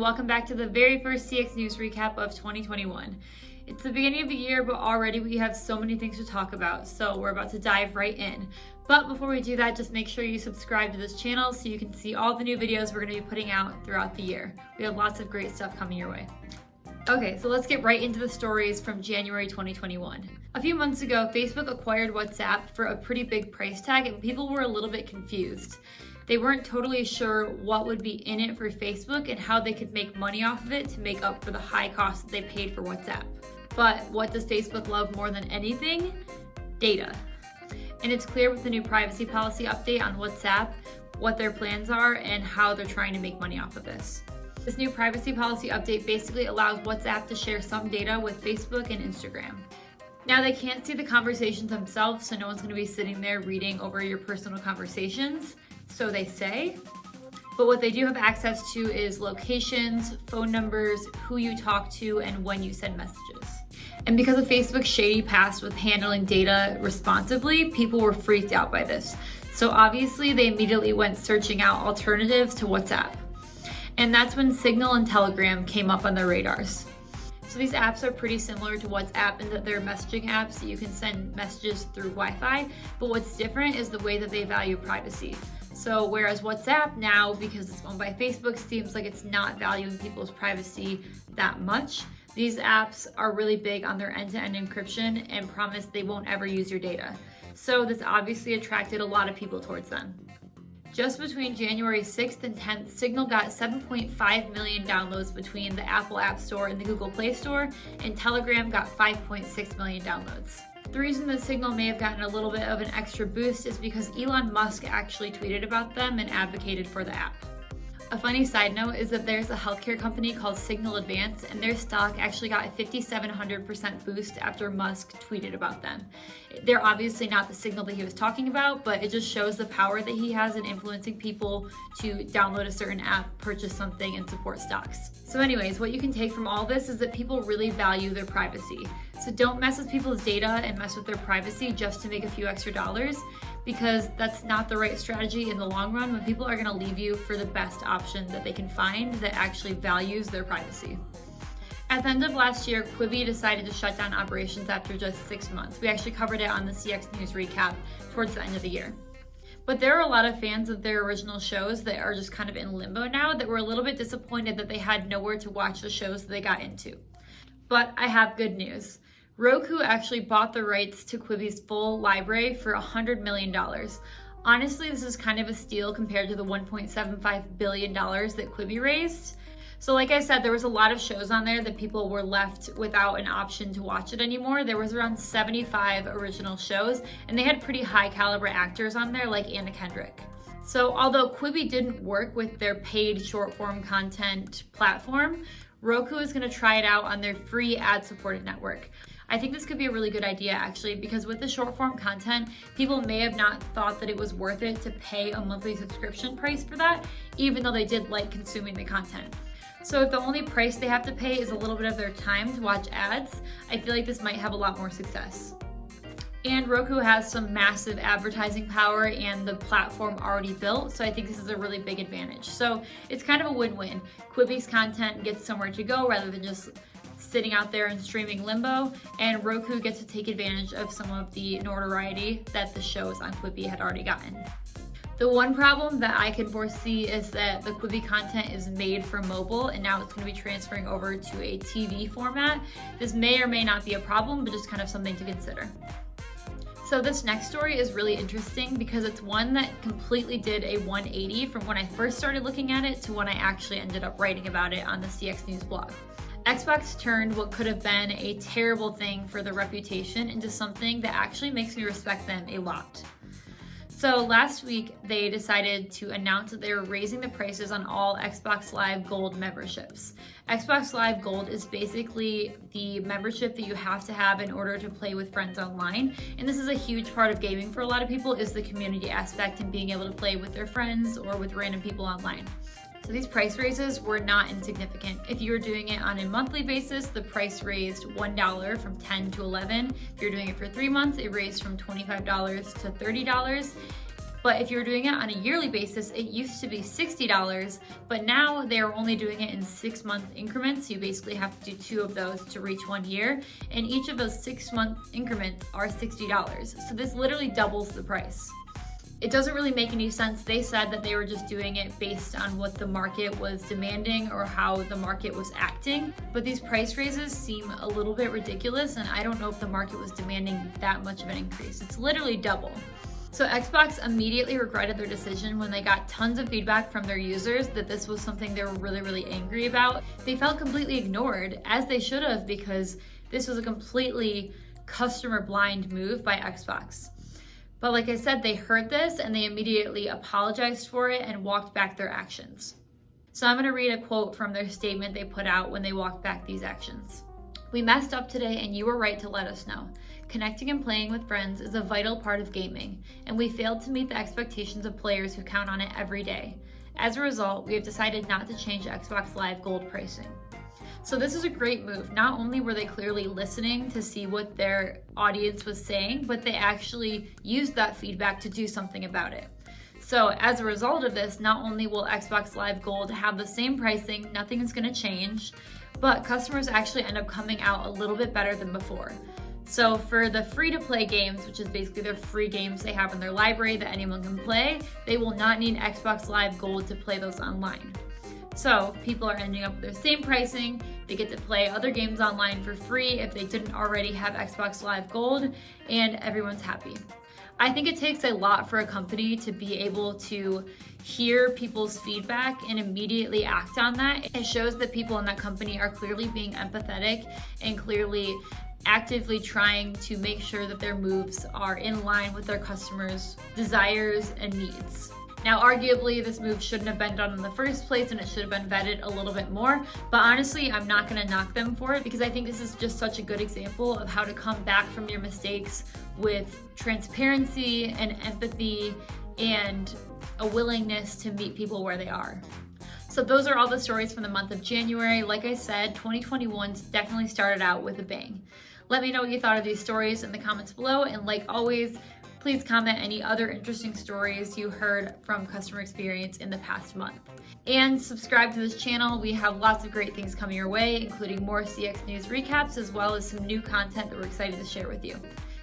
welcome back to the very first CX News recap of 2021. It's the beginning of the year, but already we have so many things to talk about, so we're about to dive right in. But before we do that, just make sure you subscribe to this channel so you can see all the new videos we're going to be putting out throughout the year. We have lots of great stuff coming your way. Okay, so let's get right into the stories from January 2021. A few months ago, Facebook acquired WhatsApp for a pretty big price tag, and people were a little bit confused. They weren't totally sure what would be in it for Facebook and how they could make money off of it to make up for the high cost that they paid for WhatsApp. But what does Facebook love more than anything? Data. And it's clear with the new privacy policy update on WhatsApp what their plans are and how they're trying to make money off of this. This new privacy policy update basically allows WhatsApp to share some data with Facebook and Instagram. Now they can't see the conversations themselves, so no one's going to be sitting there reading over your personal conversations, so they say. But what they do have access to is locations, phone numbers, who you talk to, and when you send messages. And because of Facebook's shady past with handling data responsibly, people were freaked out by this. So obviously they immediately went searching out alternatives to WhatsApp. And that's when Signal and Telegram came up on their radars. So these apps are pretty similar to WhatsApp in that they're messaging apps that you can send messages through Wi-Fi, but what's different is the way that they value privacy. So whereas WhatsApp now, because it's owned by Facebook, seems like it's not valuing people's privacy that much, these apps are really big on their end-to-end encryption and promise they won't ever use your data. So this obviously attracted a lot of people towards them. Just between January 6th and 10th, Signal got 7.5 million downloads between the Apple App Store and the Google Play Store, and Telegram got 5.6 million downloads. The reason that Signal may have gotten a little bit of an extra boost is because Elon Musk actually tweeted about them and advocated for the app. A funny side note is that there's a healthcare company called Signal Advance, and their stock actually got a 5,700% boost after Musk tweeted about them. They're obviously not the Signal that he was talking about, but it just shows the power that he has in influencing people to download a certain app, purchase something, and support stocks. So anyways, what you can take from all this is that people really value their privacy. So don't mess with people's data and mess with their privacy just to make a few extra dollars, because that's not the right strategy in the long run when people are going to leave you for the best option that they can find that actually values their privacy. At the end of last year, Quibi decided to shut down operations after just 6 months. We actually covered it on the CX News recap towards the end of the year. But there are a lot of fans of their original shows that are just kind of in limbo now that were a little bit disappointed that they had nowhere to watch the shows that they got into. But I have good news. Roku actually bought the rights to Quibi's full library for $100 million. Honestly, this is kind of a steal compared to the $1.75 billion that Quibi raised. So like I said, there was a lot of shows on there that people were left without an option to watch it anymore. There was around 75 original shows, and they had pretty high caliber actors on there like Anna Kendrick. So although Quibi didn't work with their paid short form content platform, Roku is going to try it out on their free ad-supported network. I think this could be a really good idea actually, because with the short form content, people may have not thought that it was worth it to pay a monthly subscription price for that, even though they did like consuming the content. So if the only price they have to pay is a little bit of their time to watch ads, I feel like this might have a lot more success. And Roku has some massive advertising power and the platform already built, so I think this is a really big advantage. So it's kind of a win-win. Quibi's content gets somewhere to go rather than just sitting out there in streaming limbo, and Roku gets to take advantage of some of the notoriety that the shows on Quibi had already gotten. The one problem that I can foresee is that the Quibi content is made for mobile and now it's going to be transferring over to a TV format. This may or may not be a problem, but just kind of something to consider. So this next story is really interesting because it's one that completely did a 180 from when I first started looking at it to when I actually ended up writing about it on the CX News blog. Xbox turned what could have been a terrible thing for their reputation into something that actually makes me respect them a lot. So last week, they decided to announce that they were raising the prices on all Xbox Live Gold memberships. Xbox Live Gold is basically the membership that you have to have in order to play with friends online. And this is a huge part of gaming for a lot of people, is the community aspect and being able to play with their friends or with random people online. So these price raises were not insignificant. If you were doing it on a monthly basis, the price raised $1 from $10 to $11. If you're doing it for 3 months, it raised from $25 to $30. But if you're doing it on a yearly basis, it used to be $60, but now they're only doing it in 6-month increments. You basically have to do 2 of those to reach 1 year, and each of those 6-month increments are $60. So this literally doubles the price. It doesn't really make any sense. They said that they were just doing it based on what the market was demanding or how the market was acting. But these price raises seem a little bit ridiculous, and I don't know if the market was demanding that much of an increase. It's literally double. So Xbox immediately regretted their decision when they got tons of feedback from their users that this was something they were really angry about. They felt completely ignored, as they should have, because this was a completely customer blind move by Xbox. But like I said, they heard this and they immediately apologized for it and walked back their actions. So I'm gonna read a quote from their statement they put out when they walked back these actions. "We messed up today and you were right to let us know. Connecting and playing with friends is a vital part of gaming, and we failed to meet the expectations of players who count on it every day. As a result, we have decided not to change Xbox Live Gold pricing." So this is a great move. Not only were they clearly listening to see what their audience was saying, but they actually used that feedback to do something about it. So as a result of this, not only will Xbox Live Gold have the same pricing, nothing is gonna change, but customers actually end up coming out a little bit better than before. So for the free-to-play games, which is basically their free games they have in their library that anyone can play, they will not need Xbox Live Gold to play those online. So people are ending up with their same pricing. They get to play other games online for free if they didn't already have Xbox Live Gold, and everyone's happy. I think it takes a lot for a company to be able to hear people's feedback and immediately act on that. It shows that people in that company are clearly being empathetic and clearly actively trying to make sure that their moves are in line with their customers' desires and needs. Now, arguably, this move shouldn't have been done in the first place and it should have been vetted a little bit more, but honestly, I'm not gonna knock them for it because I think this is just such a good example of how to come back from your mistakes with transparency and empathy and a willingness to meet people where they are. So those are all the stories from the month of January. Like I said, 2021's definitely started out with a bang. Let me know what you thought of these stories in the comments below, and like always, please comment any other interesting stories you heard from customer experience in the past month. And subscribe to this channel. We have lots of great things coming your way, including more CX News recaps, as well as some new content that we're excited to share with you.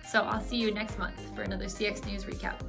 So I'll see you next month for another CX News recap.